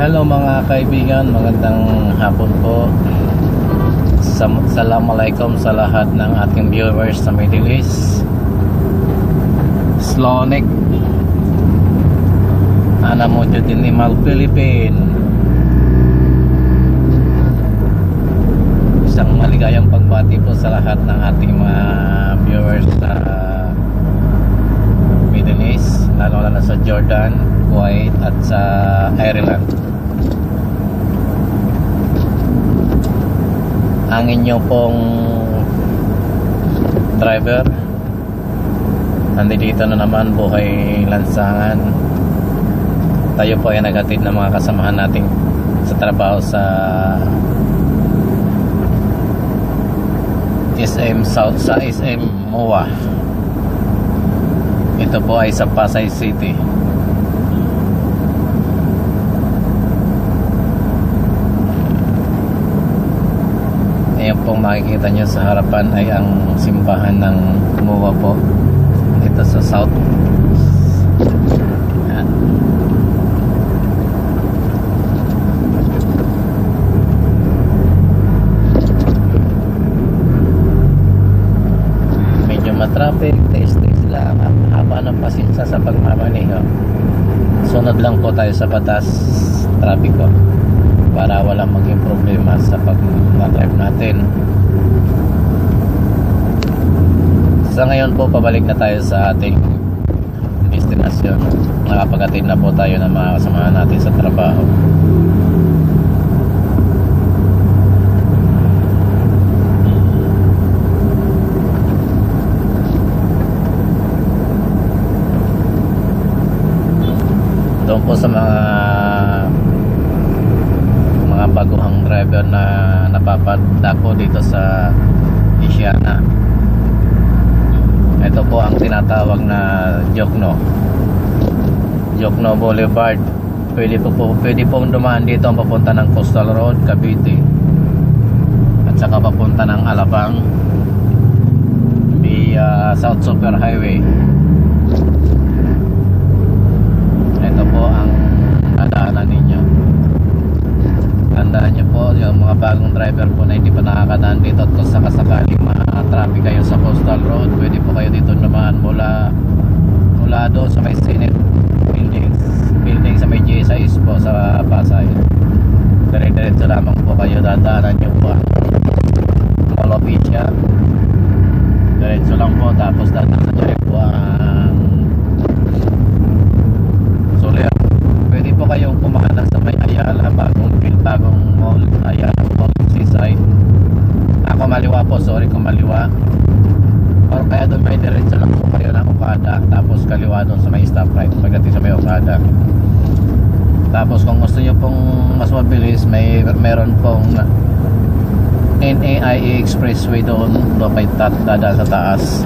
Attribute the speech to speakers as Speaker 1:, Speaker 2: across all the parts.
Speaker 1: Hello mga kaibigan, magandang hapon po. Assalamualaikum sa lahat ng ating viewers sa Middle East. Slonek Ana mo din ni Mal Philippine. Isang maligayang pagbati po sa lahat ng ating mga viewers sa Middle East, lalo na sa Jordan, Kuwait at sa Ireland. Ang inyo pong driver nandito na naman, buhay lansangan. Tayo po ay naghatid ng mga kasamahan nating sa trabaho sa SM South, sa SM MOA. Ito po ay sa Pasay City. Ayan pong makikita nyo sa harapan ay ang simbahan ng MOA po. Ito sa South. Ayan. Medyo matraffic, taste lang. Haba ng pasensya sa pagmamaneho. Sunod lang po tayo sa batas trapiko para walang maging problema sa pag-drive natin. Sa ngayon po, pabalik na tayo sa ating destinasyon. Nakapag-atid na po tayo ng mga kasamahan natin sa trabaho. Doon po sa mga baguhang driver na napapadako dito sa Asiana. Ito po ang tinatawag na Jokno Boulevard. Pwede pong dumaan dito ang papunta ng Coastal Road, Cavite, at saka papunta ng Alabang via South Super Highway. Ito po ang nadaanan ninyo. Tandaan nyo po, yung mga bagong driver po na hindi pa nakakadaan dito, at kung sakasakaling ma-traffic kayo sa Coastal Road, pwede po kayo dito naman mula doon sa may Senate building sa may GSIS po sa Pasay. Dire-diretso lamang po kayo, dadaanan nyo po ang Mall of Asia. Diretso lang po, tapos dadaanan nyo po ang Soler. Pwede po kayong kumanan sa may Ayala, bagong mall, Ayala Mall, Seaside. Ako maliwa po, sorry kung maliwa. Or kaya doon may diretso lang po kayo ng Okada, tapos kaliwa doon sa may stoplight pagdating sa may Okada. Tapos kung gusto nyo pong mas mabilis, meron pong NAIA Expressway doon kay dadaan sa taas.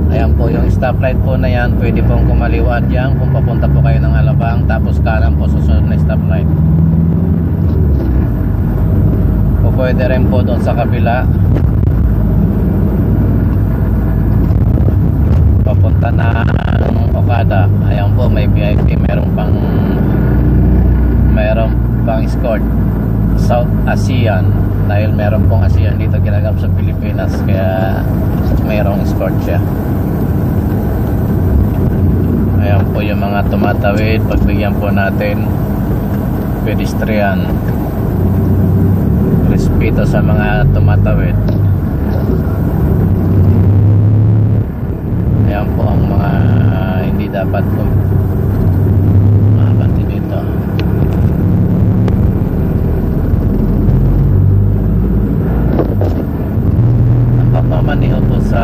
Speaker 1: Ayan po yung stoplight po na yan, pwede pong kumaliwa dyan kung papunta po kayo ng Alabang, tapos kanan po susunod na stoplight. O pwede rin po doon sa kabila papunta na ng Okada. Ayan po, may VIP, mayroong pang escort South ASEAN, dahil meron pong ASEAN dito ginagamit sa Pilipinas, kaya mayroong escort siya. Ayan po yung mga tumatawid, pagbigyan po natin pedestrian, respeto sa mga tumatawid. Ayan po ang mga hindi dapat po mabanti dito. Ang pagmamaneho po sa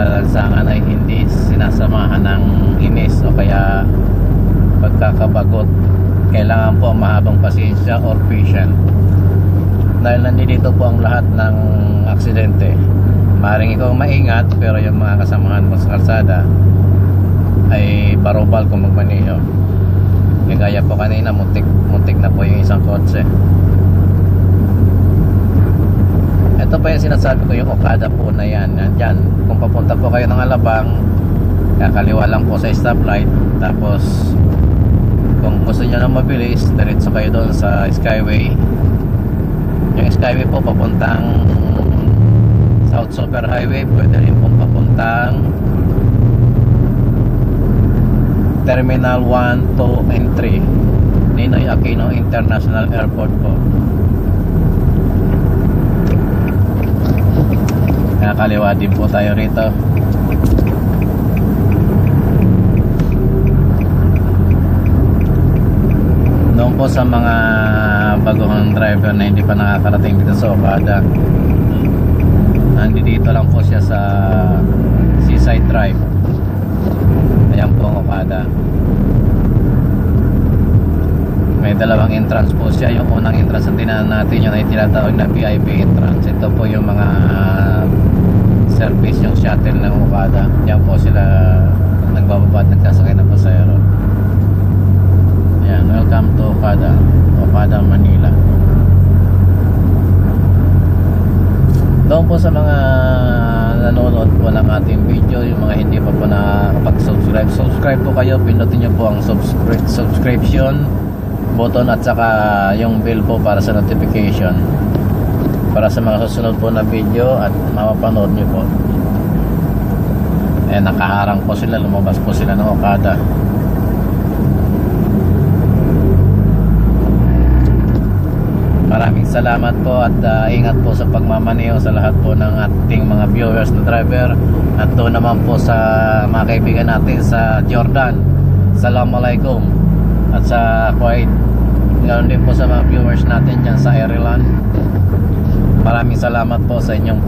Speaker 1: lansangan ay hindi sinasamahan ng inis o kaya pagkakabagot. Kailangan po ang mahabang pasensya or patient, dahil nandito po ang lahat ng aksidente. Maaaring ikaw maingat, pero yung mga kasamahan mo sa kalsada ay barubal kung magmaneho. Kagaya po kanina, muntik na po yung isang kotse. Ito pa yung sinasabi ko, yung Okada po na yan. Diyan, kung papunta po kayo ng Alabang, kakaliwa lang po sa stoplight. Tapos kung gusto nyo na mabilis, diretso kayo doon sa Skyway. Yung Skyway po papuntang South Super Highway, pwede rin pong papuntang Terminal 1, 2, and 3 Ninoy Aquino International Airport po. Nakakaliwa din po tayo rito. Noon po sa mga baguhang driver na hindi pa nakakarating dito sa Okada, nandito lang po siya sa Seaside Drive. Ayan po ang Okada. May dalawang entrance po siya. Yung unang entrance na tinahan natin, yun ay tinatawag na VIP entrance. Ito po yung mga service, yung shuttle ng Okada. Diyan po sila nagbababa at nagkasakay ng pasahero. Ayan, welcome to Okada, Okada, Manila. Doon po sa mga nanonood po ng ating video, yung mga hindi pa po nakapag-subscribe, subscribe po kayo, pindutin nyo po ang subscription button at saka yung bell po para sa notification, para sa mga susunod po na video at mapapanood nyo po. Nakaharang po sila, lumabas po sila ng Okada. Maraming salamat po at ingat po sa pagmamaneho sa lahat po ng ating mga viewers na driver. At doon naman po sa mga kaibigan natin sa Jordan, Assalamualaikum. At sa Kuwait, ganoon din po sa mga viewers natin dyan sa Ireland. Maraming salamat po sa inyong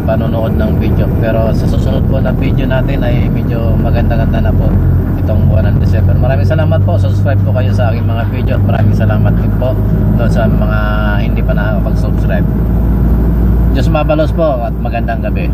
Speaker 1: panonood ng video. Pero sa susunod po na video natin ay medyo maganda-ganda na po itong buwan ng December. Maraming salamat po. Subscribe po kayo sa aking mga video at maraming salamat din po doon sa mga hindi pa nakakapag-subscribe. Diyos mabalos po at magandang gabi.